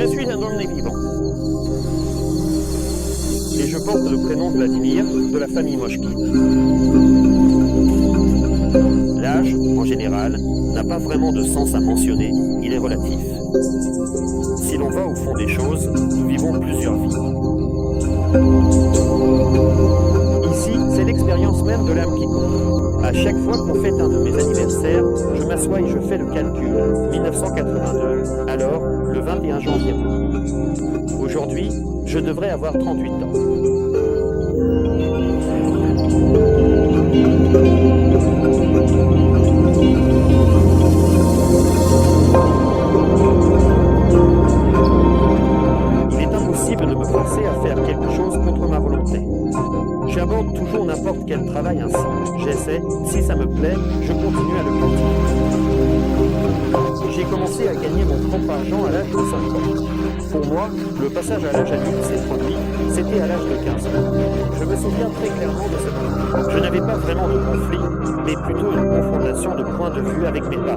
Je suis un homme né vivant. Et je porte le prénom Vladimir de la famille Mochkine. L'âge, en général, n'a pas vraiment de sens à mentionner, il est relatif. Si l'on va au fond des choses, nous vivons plusieurs vies. Ici, c'est l'expérience même de l'âme qui compte. À chaque fois qu'on fête un de mes anniversaires, je m'assois et je fais le calcul. 1982, alors le 21 janvier. Aujourd'hui, je devrais avoir 38 ans. Il est impossible de me forcer à faire quelque chose contre ma volonté. J'aborde toujours n'importe quel travail ainsi. J'essaie, si ça me plaît, je continue à le continuer. J'ai commencé à gagner mon propre argent à l'âge de 5 ans. Pour moi, le passage à l'âge adulte s'est produit, c'était à l'âge de 15 ans. Je me souviens très clairement de ce moment. Je n'avais pas vraiment de conflit, mais plutôt une confrontation de points de vue avec mes parents.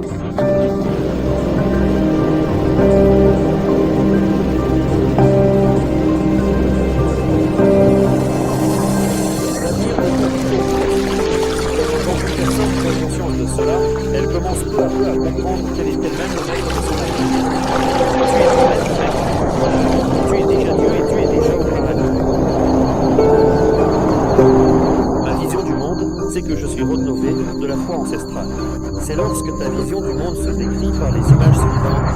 De cela, elle commence peu à peu à comprendre quel est elle-même le maître de son avenir. Tu es déjà Dieu et tu es déjà au paradis. Ma vision du monde, c'est que je suis renouvelé de la foi ancestrale. C'est lorsque ta vision du monde se décrit par les images suivantes.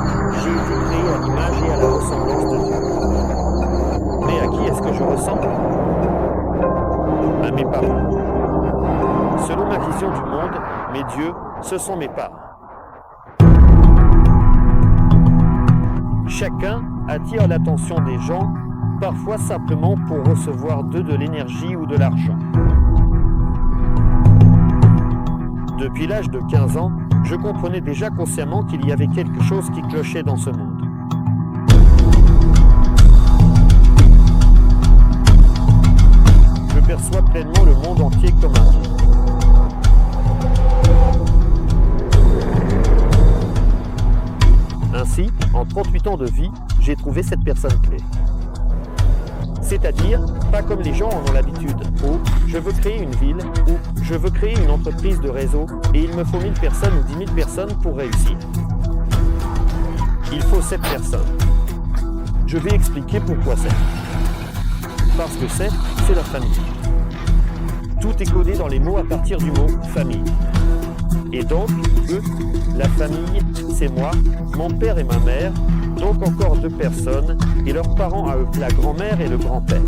J'ai été créé à l'image et à la ressemblance de Dieu. Mais à qui est-ce que je ressemble? À mes parents. Selon ma vision du monde, mes dieux, ce sont mes parents. Chacun attire l'attention des gens, parfois simplement pour recevoir d'eux de l'énergie ou de l'argent. Depuis l'âge de 15 ans, je comprenais déjà consciemment qu'il y avait quelque chose qui clochait dans ce monde. Je perçois pleinement le monde entier comme un tout. Ainsi, en 38 ans de vie, j'ai trouvé cette personne clé. C'est-à-dire, pas comme les gens en ont l'habitude, où je veux créer une ville, ou je veux créer une entreprise de réseau, et il me faut 1000 personnes ou 10 000 personnes pour réussir. Il faut 7 personnes. Je vais expliquer pourquoi c'est. Parce que c'est la famille. Tout est codé dans les mots à partir du mot « famille ». Et donc, eux, la famille, c'est moi, mon père et ma mère, donc encore 2 personnes, et leurs parents à eux, la grand-mère et le grand-père.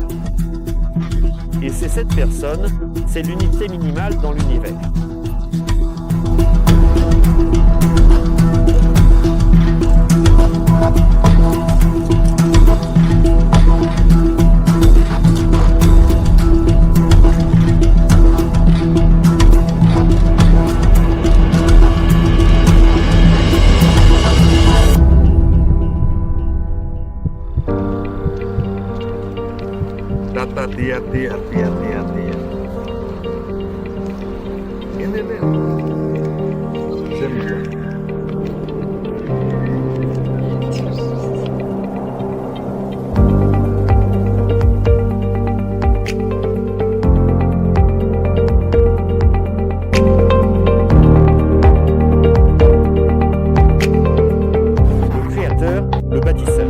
Et ces 7 personnes, c'est l'unité minimale dans l'univers. Dia. Ini nih. Semua. Le créateur, le bâtisseur.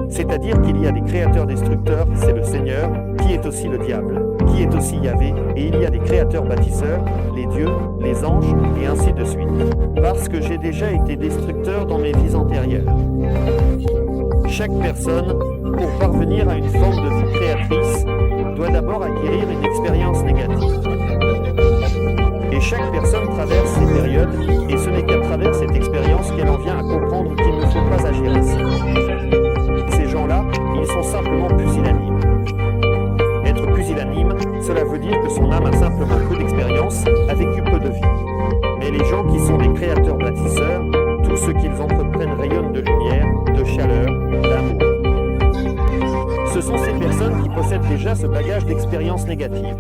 C'est-à-dire qu'il y a des créateurs-destructeurs, c'est le Seigneur, qui est aussi le diable, qui est aussi Yahvé, et il y a des créateurs-bâtisseurs, les dieux, les anges, et ainsi de suite. Parce que j'ai déjà été destructeur dans mes vies antérieures. Chaque personne, pour parvenir à une forme de vie créatrice, doit d'abord acquérir une expérience négative. Et chaque personne traverse ces périodes, et ce n'est qu'à travers cette expérience qu'elle en vient à comprendre qu'il ne faut pas agir ainsi. Ces gens-là, ils sont simplement pusillanimes. Être pusillanime, cela veut dire que son âme a simplement peu d'expérience, a vécu peu de vie. Mais les gens qui sont des créateurs bâtisseurs, tout ce qu'ils entreprennent rayonne de lumière, de chaleur, d'amour. Ce sont ces personnes qui possèdent déjà ce bagage d'expérience négative.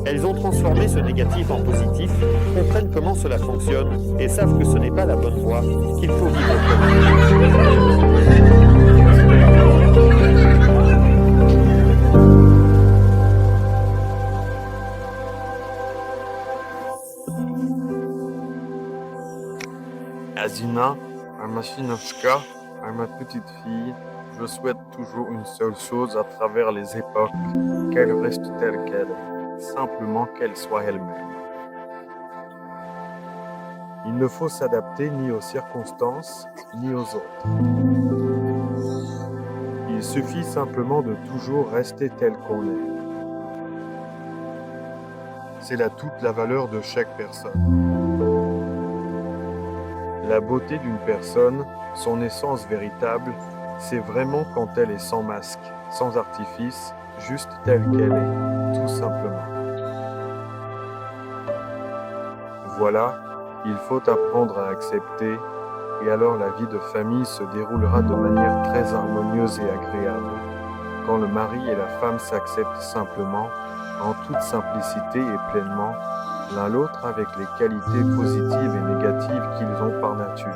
Elles ont transformé ce négatif en positif, comprennent comment cela fonctionne et savent que ce n'est pas la bonne voie, qu'il faut vivre comme. Anna, à ma Chinochka, à ma petite fille, je souhaite toujours une seule chose à travers les époques, qu'elle reste telle qu'elle est, simplement qu'elle soit elle-même. Il ne faut s'adapter ni aux circonstances, ni aux autres. Il suffit simplement de toujours rester tel qu'on est. C'est là toute la valeur de chaque personne. La beauté d'une personne, son essence véritable, c'est vraiment quand elle est sans masque, sans artifice, juste telle qu'elle est, tout simplement. Voilà, il faut apprendre à accepter, et alors la vie de famille se déroulera de manière très harmonieuse et agréable, quand le mari et la femme s'acceptent simplement, en toute simplicité et pleinement, l'un l'autre avec les qualités positives et négatives qu'ils ont par nature.